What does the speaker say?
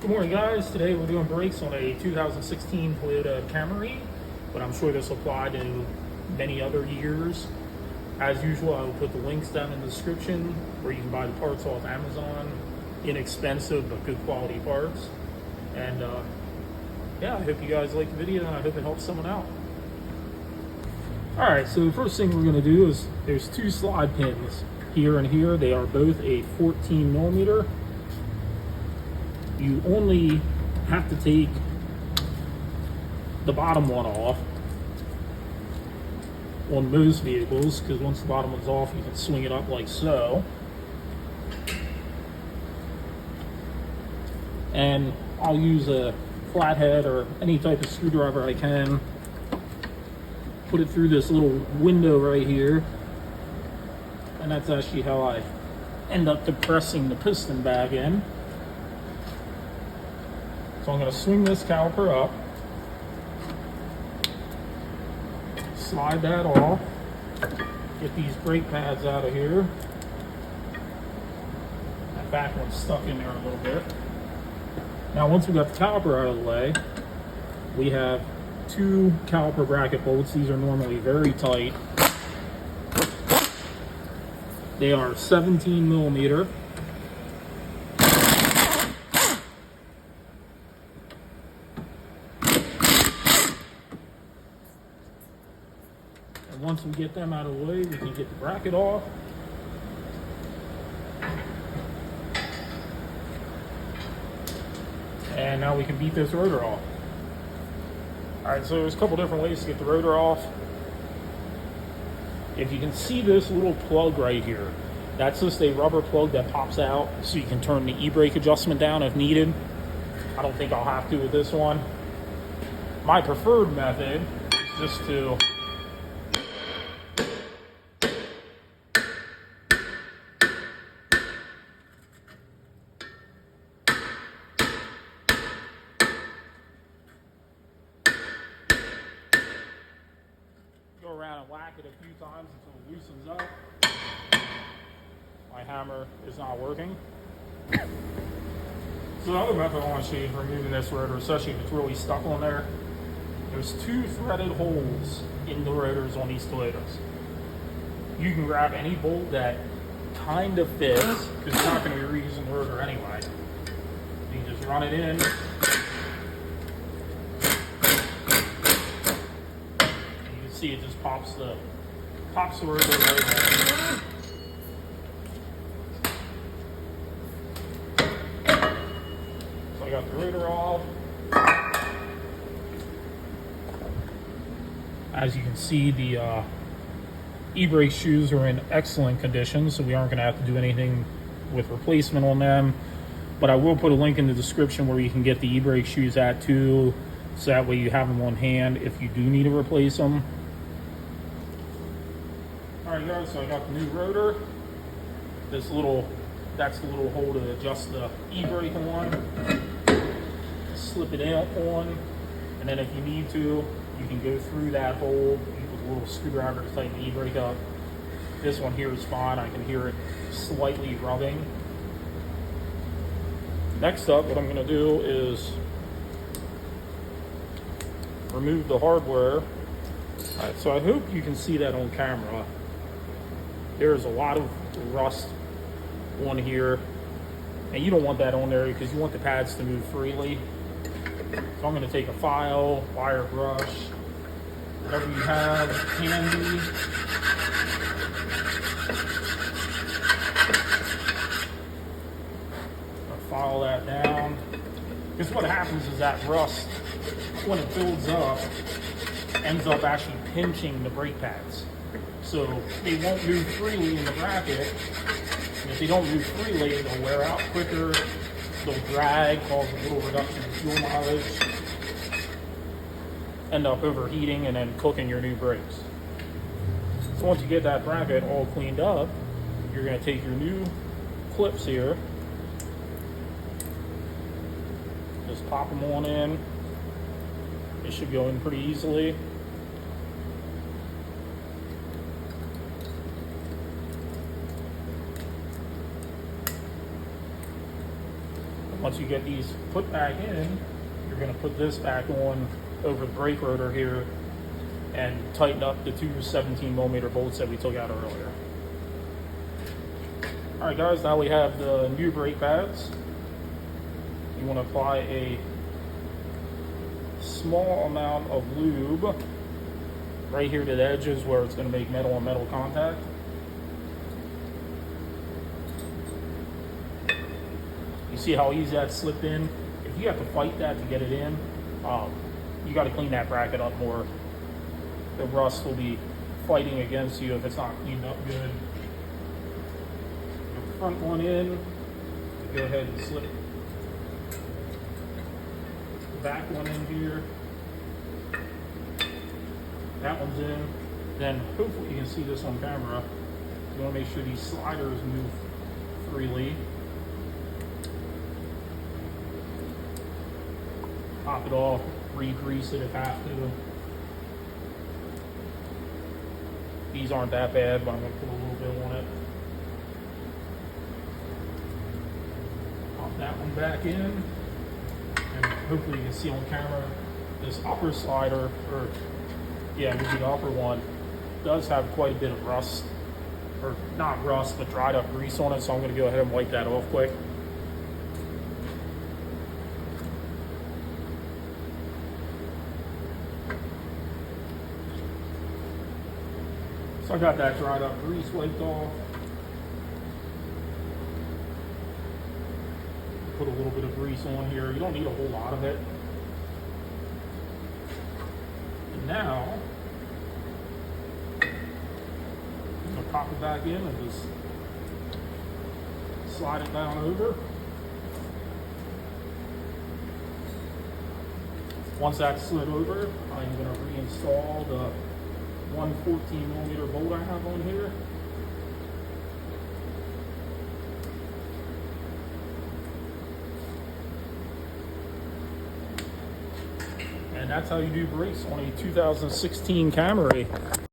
Good morning, guys. Today we're doing brakes on a 2016 Toyota Camry, but I'm sure this will apply to many other years. As usual, I will put the links down in the description where you can buy the parts off Amazon. Inexpensive but good quality parts. And yeah, I hope you guys like the video and I hope it helps someone out. Alright, so the first thing we're going to do is there's two slide pins here and here. They are both a 14 millimeter. You only have to take the bottom one off on most vehicles, because once the bottom one's off, you can swing it up like so. And I'll use a flathead or any type of screwdriver I can. Put it through this little window right here. And that's actually how I end up depressing the piston back in. So I'm going to swing this caliper up, slide that off, get these brake pads out of here. That back one's stuck in there a little bit. Now once we got the caliper out of the way, we have two caliper bracket bolts. These are normally very tight. They are 17 millimeter. Once we get them out of the way, we can get the bracket off. And now we can beat this rotor off. Alright, so there's a couple different ways to get the rotor off. If you can see this little plug right here, that's just a rubber plug that pops out so you can turn the e-brake adjustment down if needed. I don't think I'll have to with this one. My preferred method is just to go around and whack it a few times until it loosens up. My hammer is not working. So the other method I want to show you for removing this rotor, especially if it's really stuck on there, there's two threaded holes in the rotors on these Toyotas. You can grab any bolt that kind of fits, because you're not going to be reusing the rotor anyway. You just run it in. See, it just pops the rotor right off. So I got the rotor off. As you can see, the e-brake shoes are in excellent condition, so we aren't going to have to do anything with replacement on them. But I will put a link in the description where you can get the e-brake shoes at too, so that way you have them on hand if you do need to replace them. Alright guys, so I got the new rotor. That's the little hole to adjust the e-brake on. Slip it out on, and then if you need to, you can go through that hole with a little screwdriver to tighten the e-brake up. This one here is fine. I can hear it slightly rubbing. Next up, what I'm going to do is remove the hardware. Alright, so I hope you can see that on camera. There's a lot of rust on here, and you don't want that on there because you want the pads to move freely. So I'm going to take a file, wire brush, whatever you have handy. I'll file that down. Because what happens is that rust, when it builds up, ends up actually pinching the brake pads. So they won't move freely in the bracket, and if they don't move freely, they'll wear out quicker, they'll drag, cause a little reduction in fuel mileage, end up overheating and then cooking your new brakes. So once you get that bracket all cleaned up, you're going to take your new clips here, just pop them on in. It should go in pretty easily. Once you get these put back in, you're going to put this back on over the brake rotor here and tighten up the two 17mm bolts that we took out earlier. All right, guys, now we have the new brake pads. You want to apply a small amount of lube right here to the edges where it's going to make metal on metal contact. You see how easy that slipped in? If you have to fight that to get it in, you got to clean that bracket up more. The rust will be fighting against you if it's not cleaned up good. The front one in, go ahead and slip the back one in here. That one's in. Then hopefully you can see this on camera. You want to make sure these sliders move freely. Pop it off, re-grease it if have to. These aren't that bad, but I'm going to put a little bit on it. Pop that one back in. And hopefully you can see on camera, this upper slider, or yeah, maybe the upper one, does have quite a bit of rust. Or not rust, but dried up grease on it, so I'm going to go ahead and wipe that off quick. So I got that dried up grease wiped off. Put a little bit of grease on here. You don't need a whole lot of it. And now, I'm gonna pop it back in and just slide it down over. Once that's slid over, I'm gonna reinstall the 114mm bolt I have on here. And that's how you do brakes on a 2016 Camry.